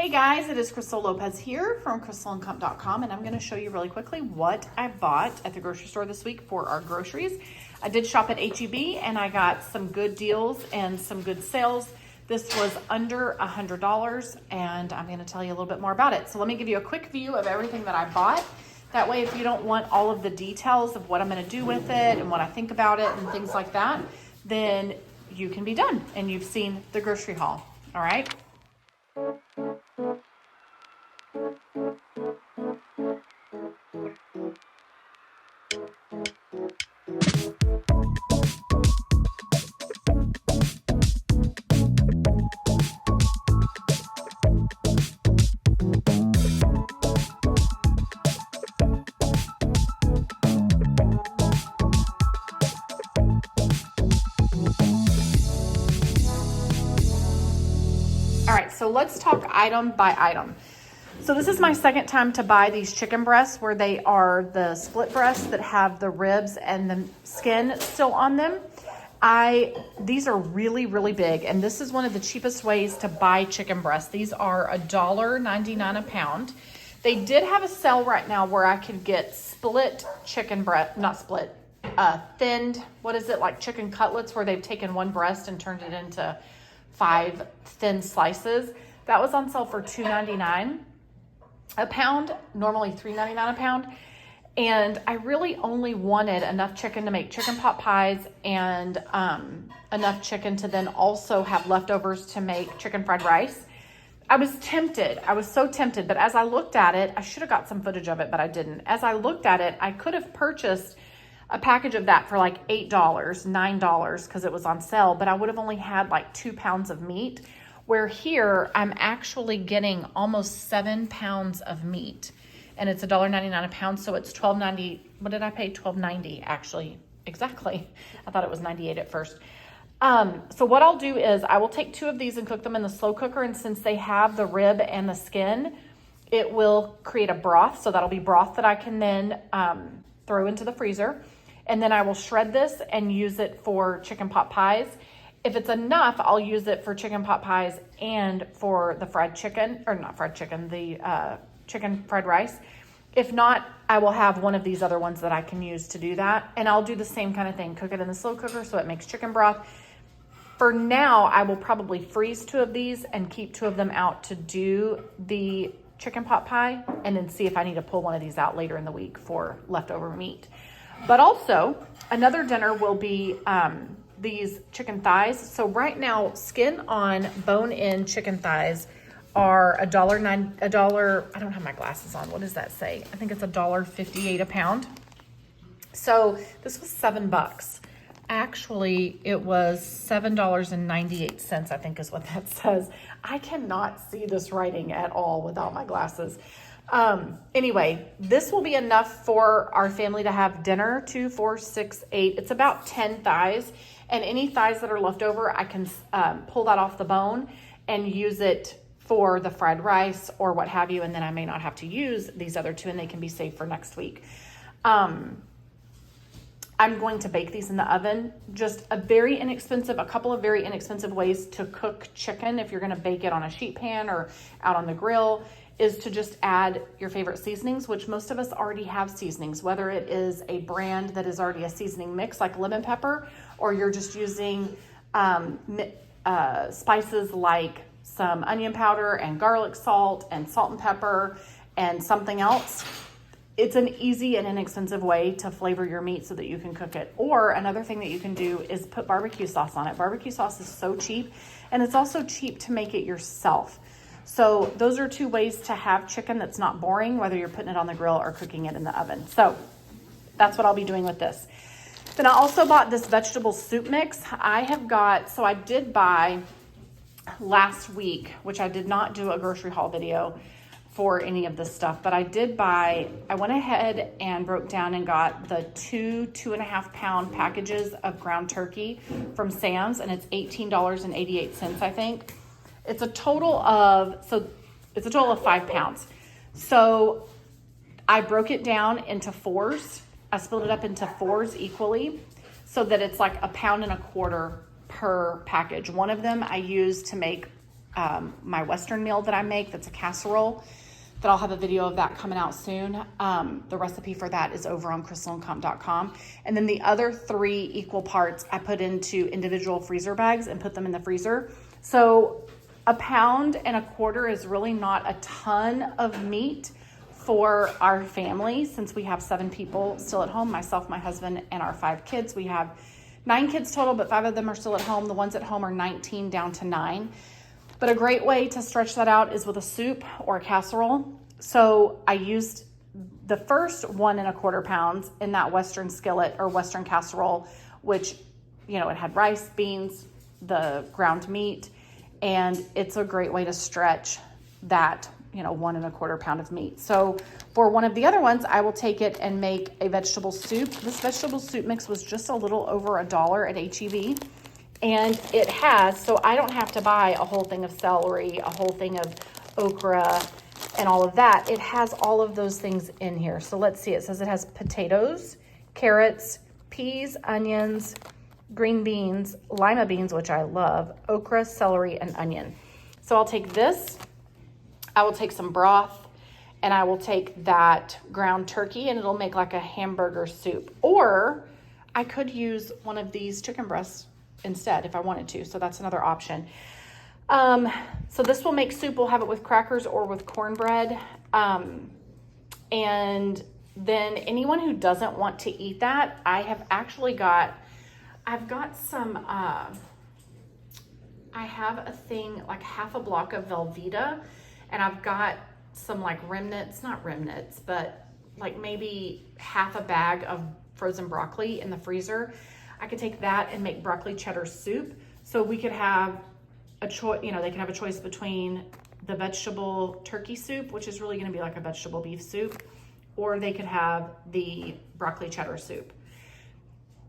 Hey guys, it is Crystal Lopez here from crystalandcomp.com, and I'm going to show you really quickly what I bought at the grocery store this week for our groceries. I did shop at H-E-B and I got some good deals and some good sales. This was under $100 and I'm going to tell you a little bit more about it. So let me give you a quick view of everything that I bought. That way, if you don't want all of the details of what I'm going to do with it and what I think about it and things like that, then you can be done and you've seen the grocery haul. All right. All right, so let's talk item by item. So this is my second time to buy these chicken breasts where they are the split breasts that have the ribs and the skin still on them. These are really, really big, and this is one of the cheapest ways to buy chicken breasts. These are $1.99 a pound. They did have a sale right now where I could get split chicken breast, not split, thinned, what is it, like chicken cutlets where they've taken one breast and turned it into 5 thin slices. That was on sale for $2.99 a pound, normally $3.99 a pound. And I really only wanted enough chicken to make chicken pot pies and enough chicken to then also have leftovers to make chicken fried rice. I was tempted. I was so tempted. But as I looked at it, I should have got some footage of it, but I didn't. As I looked at it, I could have purchased a package of that for like $8, $9 because it was on sale, but I would have only had like 2 pounds of meat, where here I'm actually getting almost 7 pounds of meat, and it's $1.99 a pound, so it's $12.90. What did I pay? $12.90 actually, exactly. I thought it was 98 at first. So what I'll do is I will take 2 of these and cook them in the slow cooker, and since they have the rib and the skin, it will create a broth, so that'll be broth that I can then throw into the freezer. And then I will shred this and use it for chicken pot pies. If it's enough, I'll use it for chicken pot pies and for the fried chicken, or not fried chicken, the chicken fried rice. If not, I will have one of these other ones that I can use to do that. And I'll do the same kind of thing, cook it in the slow cooker so it makes chicken broth. For now, I will probably freeze 2 of these and keep 2 of them out to do the chicken pot pie, and then see if I need to pull one of these out later in the week for leftover meat. But also, another dinner will be these chicken thighs. So right now, skin on bone-in chicken thighs are $1. I don't have my glasses on. What does that say? I think it's $1.58 a pound. So this was $7. Actually, it was $7.98, I think is what that says. I cannot see this writing at all without my glasses. Anyway, this will be enough for our family to have dinner, 2, 4, 6, 8. It's about 10 thighs, and any thighs that are left over, I can pull that off the bone and use it for the fried rice or what have you. And then I may not have to use these other 2 and they can be saved for next week. I'm going to bake these in the oven. Just a couple of very inexpensive ways to cook chicken if you're going to bake it on a sheet pan or out on the grill is to just add your favorite seasonings, which most of us already have seasonings, whether it is a brand that is already a seasoning mix like lemon pepper, or you're just using spices like some onion powder and garlic salt and salt and pepper and something else. It's an easy and inexpensive way to flavor your meat so that you can cook it. Or another thing that you can do is put barbecue sauce on it. Barbecue sauce is so cheap, and it's also cheap to make it yourself. So those are 2 ways to have chicken that's not boring, whether you're putting it on the grill or cooking it in the oven. So that's what I'll be doing with this. Then I also bought this vegetable soup mix. I did buy last week, which I did not do a grocery haul video for any of this stuff, but I went ahead and broke down and got the 2.5 pound packages of ground turkey from Sam's, and it's $18.88, I think. It's a total of 5 pounds. So I broke it down into 4s. I split it up into 4s equally so that it's like 1.25 pounds per package. One of them I use to make my Western meal that I make. That's a casserole that I'll have a video of that coming out soon. The recipe for that is over on crystalandcomp.com. And then the other 3 equal parts I put into individual freezer bags and put them in the freezer. So 1.25 pounds is really not a ton of meat for our family, since we have 7 people still at home, myself, my husband, and our 5 kids. We have 9 kids total, but 5 of them are still at home. The ones at home are 19 down to 9. But a great way to stretch that out is with a soup or a casserole. So I used the first 1.25 pounds in that Western skillet or Western casserole, which, you know, it had rice, beans, the ground meat, and it's a great way to stretch that, you know, 1.25 pound of meat. So for one of the other ones, I will take it and make a vegetable soup. This vegetable soup mix was just a little over $1 at H-E-B. And it has, so I don't have to buy a whole thing of celery, a whole thing of okra, and all of that. It has all of those things in here. So let's see, it says it has potatoes, carrots, peas, onions, green beans, lima beans, which I love, okra, celery, and onion. So I'll take this, I will take some broth, and I will take that ground turkey, and it'll make like a hamburger soup. Or I could use one of these chicken breasts instead if I wanted to. So that's another option. So this will make soup. We'll have it with crackers or with cornbread. And then anyone who doesn't want to eat that, I've got some, I have a thing like half a block of Velveeta, and I've got some like remnants, not remnants, but like maybe half a bag of frozen broccoli in the freezer. I could take that and make broccoli cheddar soup. So we could have a choice, you know, they can have a choice between the vegetable turkey soup, which is really gonna be like a vegetable beef soup, or they could have the broccoli cheddar soup.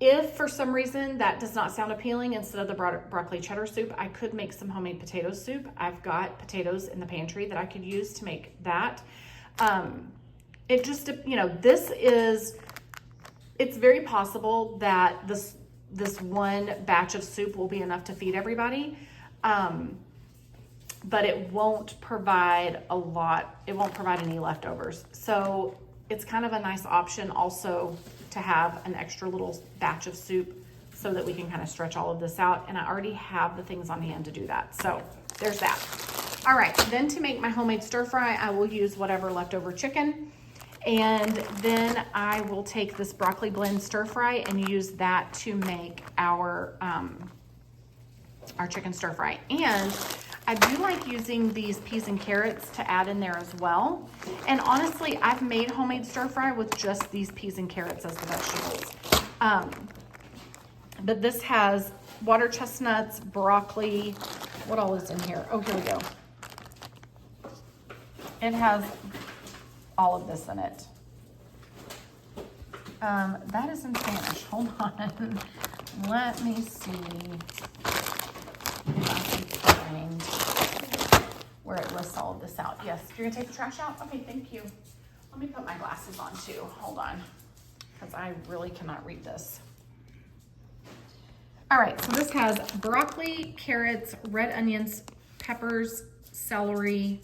If for some reason that does not sound appealing, instead of the broccoli cheddar soup, I could make some homemade potato soup. I've got potatoes in the pantry that I could use to make that. It just, you know, it's very possible that this one batch of soup will be enough to feed everybody. But it won't provide a lot. It won't provide any leftovers. So it's kind of a nice option also to have an extra little batch of soup so that we can kind of stretch all of this out. And I already have the things on hand to do that. So there's that. All right, then to make my homemade stir fry, I will use whatever leftover chicken. And then I will take this broccoli blend stir fry and use that to make our chicken stir fry. And I do like using these peas and carrots to add in there as well. And honestly, I've made homemade stir fry with just these peas and carrots as the vegetables. But this has water chestnuts, broccoli. What all is in here? Oh, here we go. It has all of this in it. That is in Spanish. Hold on. Let me see if I can find where it lists all of this out. Yes, you're gonna take the trash out? Okay, thank you. Let me put my glasses on too. Hold on, because I really cannot read this. All right, so this has broccoli, carrots, red onions, peppers, celery,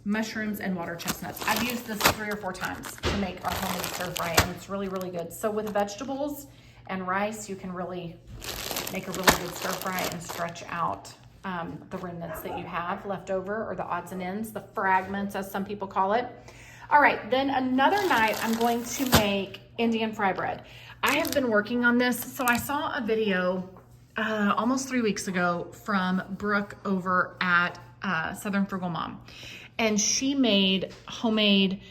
mushrooms, and water chestnuts. I've used this 3 or 4 times to make our homemade stir fry, and it's really, really good. So with vegetables and rice, you can really make a really good stir fry and stretch out the remnants that you have left over, or the odds and ends, the fragments as some people call it. All right, then another night I'm going to make Indian fry bread. I have been working on this. So I saw a video almost 3 weeks ago from Brooke over at Southern Frugal Mom, and she made homemade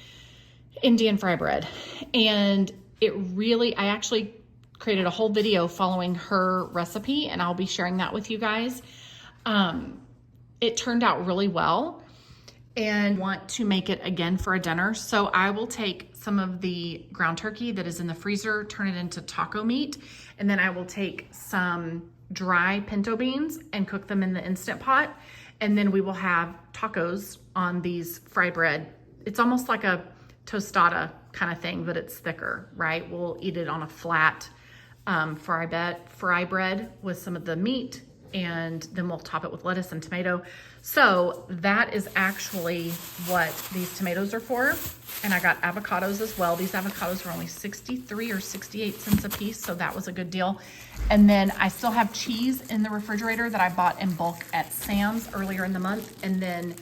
Indian fry bread, and I actually created a whole video following her recipe, and I'll be sharing that with you guys. It turned out really well, and want to make it again for a dinner. So I will take some of the ground turkey that is in the freezer, turn it into taco meat, and then I will take some dry pinto beans and cook them in the Instant Pot. And then we will have tacos on these fry bread. It's almost like a tostada kind of thing, but it's thicker, right? We'll eat it on a flat fry bread with some of the meat and then we'll top it with lettuce and tomato. So that is actually what these tomatoes are for. And I got avocados as well. These avocados were only 63 or 68 cents a piece, so that was a good deal. And then I still have cheese in the refrigerator that I bought in bulk at Sam's earlier in the month. And then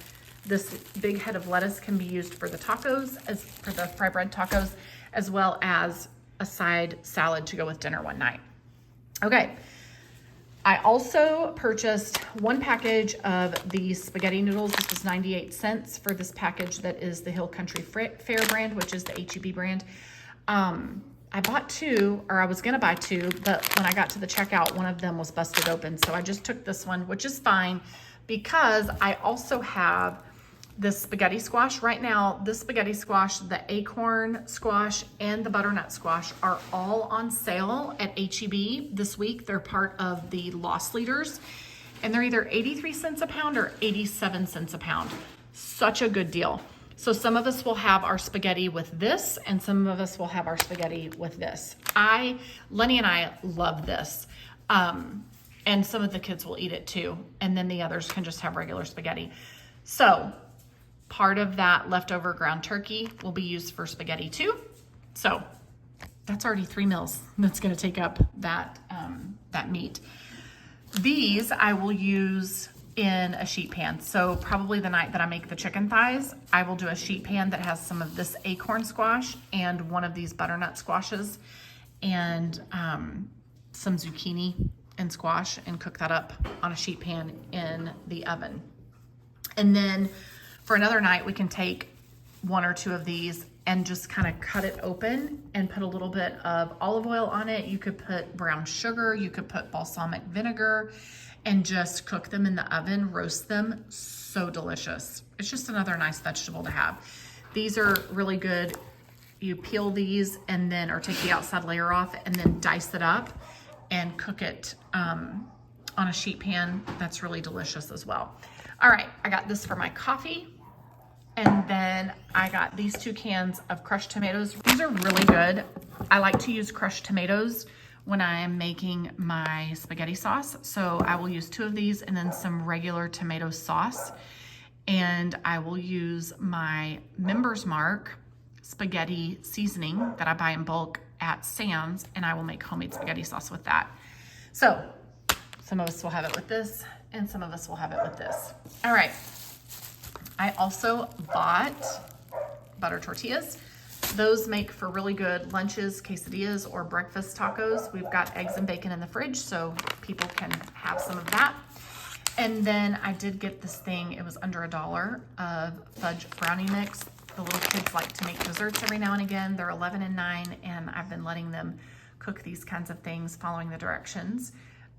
this big head of lettuce can be used for the tacos, as for the fry bread tacos, as well as a side salad to go with dinner one night. Okay. I also purchased one package of the spaghetti noodles. This was 98 cents for this package that is the Hill Country Fair brand, which is the H-E-B brand. I bought two, or I was gonna buy two, but when I got to the checkout, one of them was busted open. So I just took this one, which is fine, because I also have this spaghetti squash. Right now, this spaghetti squash, the acorn squash, and the butternut squash are all on sale at H-E-B this week. They're part of the loss leaders, and they're either 83 cents a pound or 87 cents a pound. Such a good deal. So some of us will have our spaghetti with this, and some of us will have our spaghetti with this. Lenny and I love this. And some of the kids will eat it too. And then the others can just have regular spaghetti. So part of that leftover ground turkey will be used for spaghetti too. So that's already 3 meals that's gonna take up that meat. These I will use in a sheet pan. So probably the night that I make the chicken thighs, I will do a sheet pan that has some of this acorn squash and one of these butternut squashes and some zucchini and squash, and cook that up on a sheet pan in the oven. And then for another night, we can take 1 or 2 of these and just kind of cut it open and put a little bit of olive oil on it. You could put brown sugar, you could put balsamic vinegar, and just cook them in the oven, roast them. So delicious. It's just another nice vegetable to have. These are really good. You peel these and then, or take the outside layer off and then dice it up and cook it on a sheet pan. That's really delicious as well. All right, I got this for my coffee. And then I got these 2 cans of crushed tomatoes. These are really good. I like to use crushed tomatoes when I am making my spaghetti sauce. So I will use 2 of these and then some regular tomato sauce. And I will use my Members Mark spaghetti seasoning that I buy in bulk at Sam's, and I will make homemade spaghetti sauce with that. So some of us will have it with this, and some of us will have it with this. All right. I also bought butter tortillas. Those make for really good lunches, quesadillas, or breakfast tacos. We've got eggs and bacon in the fridge, so people can have some of that. And then I did get this thing, it was under $1 of fudge brownie mix. The little kids like to make desserts every now and again. They're 11 and 9, and I've been letting them cook these kinds of things, following the directions.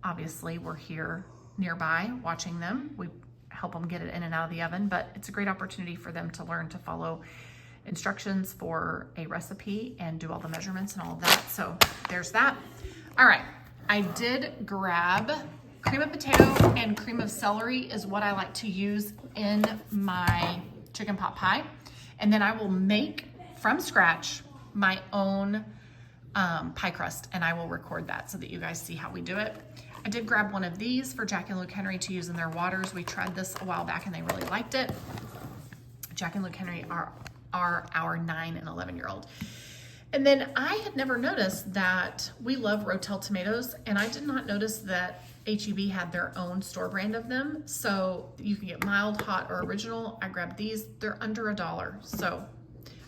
Obviously, we're here nearby watching them. We help them get it in and out of the oven, but it's a great opportunity for them to learn to follow instructions for a recipe and do all the measurements and all of that. So there's that. All right, I did grab cream of potato and cream of celery is what I like to use in my chicken pot pie. And then I will make from scratch my own pie crust, and I will record that so that you guys see how we do it. I did grab one of these for Jack and Luke Henry to use in their waters. We tried this a while back and they really liked it. Jack and Luke Henry are our 9 and 11-year-old. And then I had never noticed that we love Rotel tomatoes, and I did not notice that H-E-B had their own store brand of them. So you can get mild, hot, or original. I grabbed these. They're under $1. So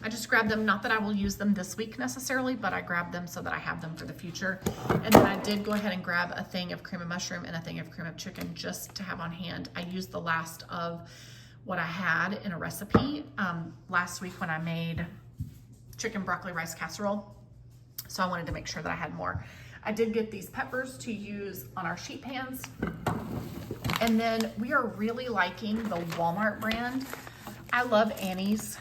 I just grabbed them. Not that I will use them this week necessarily, but I grabbed them so that I have them for the future. And then I did go ahead and grab a thing of cream of mushroom and a thing of cream of chicken just to have on hand. I used the last of what I had in a recipe last week when I made chicken broccoli rice casserole. So I wanted to make sure that I had more. I did get these peppers to use on our sheet pans. And then we are really liking the Walmart brand. I love Annie's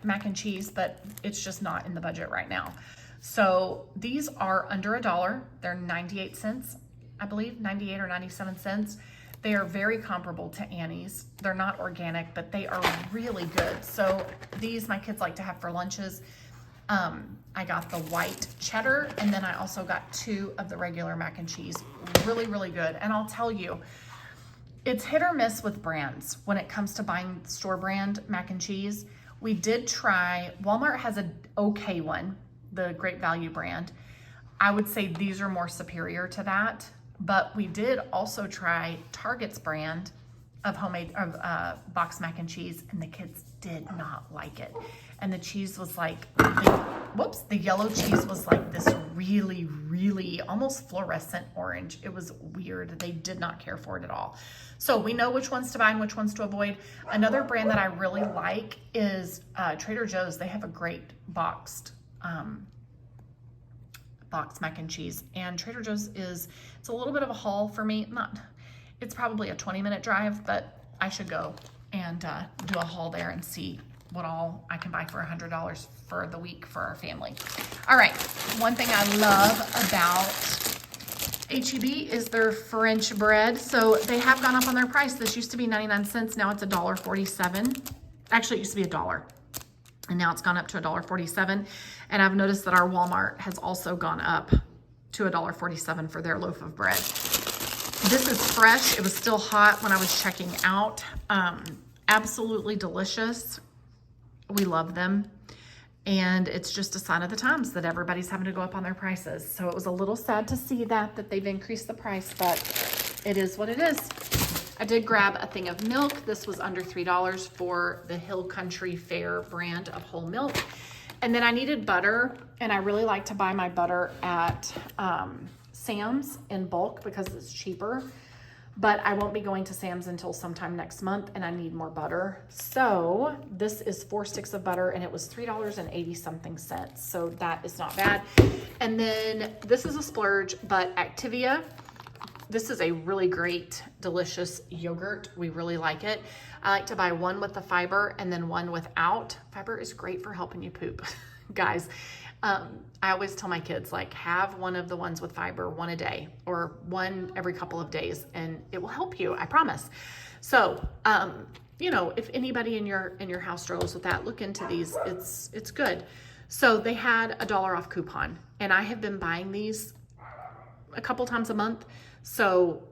mac and cheese, but it's just not in the budget right now. So these are under $1. They're 98 cents, I believe, 98 or 97 cents. They are very comparable to Annie's. They're not organic, but they are really good. So these my kids like to have for lunches. I got the white cheddar, and then I also got 2 of the regular mac and cheese. Really, really good. And I'll tell you, it's hit or miss with brands when it comes to buying store brand mac and cheese. We did try, Walmart has an okay one, the Great Value brand. I would say these are more superior to that, but we did also try Target's brand of boxed mac and cheese, and the kids did not like it. And the cheese was like, the yellow cheese was like this really, really almost fluorescent orange. It was weird. They did not care for it at all. So we know which ones to buy and which ones to avoid. Another brand that I really like is Trader Joe's. They have a great boxed mac and cheese. And Trader Joe's it's a little bit of a haul for me. It's probably a 20-minute drive, but I should go and do a haul there and see what all I can buy for $100 for the week for our family. All right, one thing I love about H-E-B is their French bread. So they have gone up on their price. This used to be 99 cents. Now it's $1.47. Actually, it used to be $1. And now it's gone up to $1.47. And I've noticed that our Walmart has also gone up to $1.47 for their loaf of bread. This is fresh. It was still hot when I was checking out. Absolutely delicious. We love them. And it's just a sign of the times that everybody's having to go up on their prices. So it was a little sad to see that they've increased the price, but it is what it is. I did grab a thing of milk. This was under $3 for the Hill Country Fair brand of whole milk. And then I needed butter, and I really like to buy my butter at Sam's in bulk because it's cheaper. But I won't be going to Sam's until sometime next month, and I need more butter. So this is 4 sticks of butter, and it was $3.80 something. So that is not bad. And then this is a splurge, but Activia, this is a really great, delicious yogurt. We really like it. I like to buy one with the fiber and then one without. Fiber is great for helping you poop, guys. I always tell my kids, like, have one of the ones with fiber, one a day or one every couple of days, and it will help you, I promise. So, you know, if anybody in your house struggles with that, look into these. It's good. So they had a $1 off coupon, and I have been buying these a couple times a month. So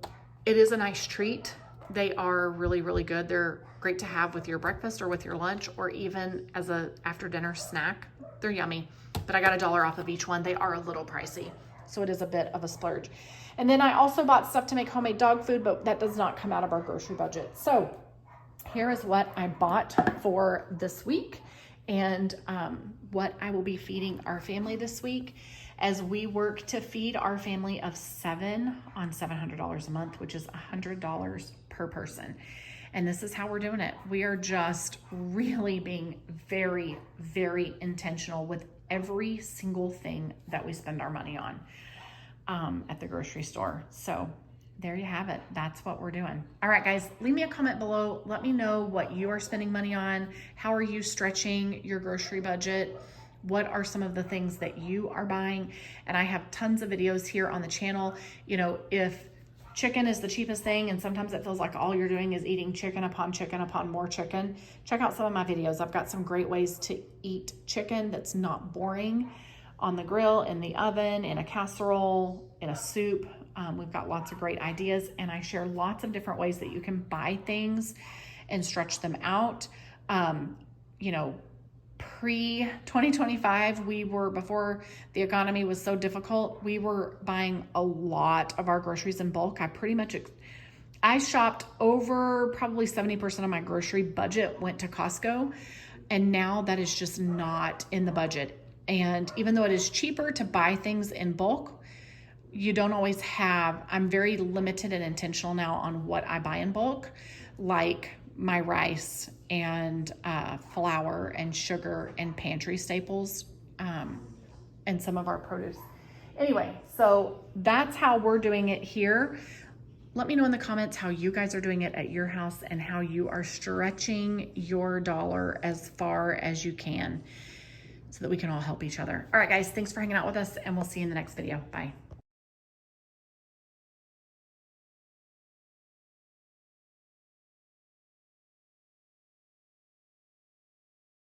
it is a nice treat. They are really, really good. They're great to have with your breakfast or with your lunch, or even as a after dinner snack. They're yummy. But I got a $1 off of each one. They are a little pricey, so it is a bit of a splurge. And then I also bought stuff to make homemade dog food, but that does not come out of our grocery budget. So here is what I bought for this week, and what I will be feeding our family this week as we work to feed our family of 7 on $700 a month, which is $100 per person. And this is how we're doing it. We are just really being very, very intentional with every single thing that we spend our money on at the grocery store. So there you have it. That's what we're doing. All right, guys, leave me a comment below. Let me know what you are spending money on. How are you stretching your grocery budget? What are some of the things that you are buying? And I have tons of videos here on the channel. You know, if chicken is the cheapest thing, and sometimes it feels like all you're doing is eating chicken upon more chicken, check out some of my videos. I've got some great ways to eat chicken that's not boring on the grill, in the oven, in a casserole, in a soup. We've got lots of great ideas, and I share lots of different ways that you can buy things and stretch them out. You know, pre-2025, before the economy was so difficult, we were buying a lot of our groceries in bulk. I shopped over probably 70% of my grocery budget went to Costco, and now that is just not in the budget. And even though it is cheaper to buy things in bulk, you don't always have, I'm very limited and intentional now on what I buy in bulk, like my rice and flour and sugar and pantry staples, and some of our produce. Anyway, so that's how we're doing it here. Let me know in the comments how you guys are doing it at your house and how you are stretching your dollar as far as you can so that we can all help each other. All right, guys, thanks for hanging out with us, and we'll see you in the next video. Bye.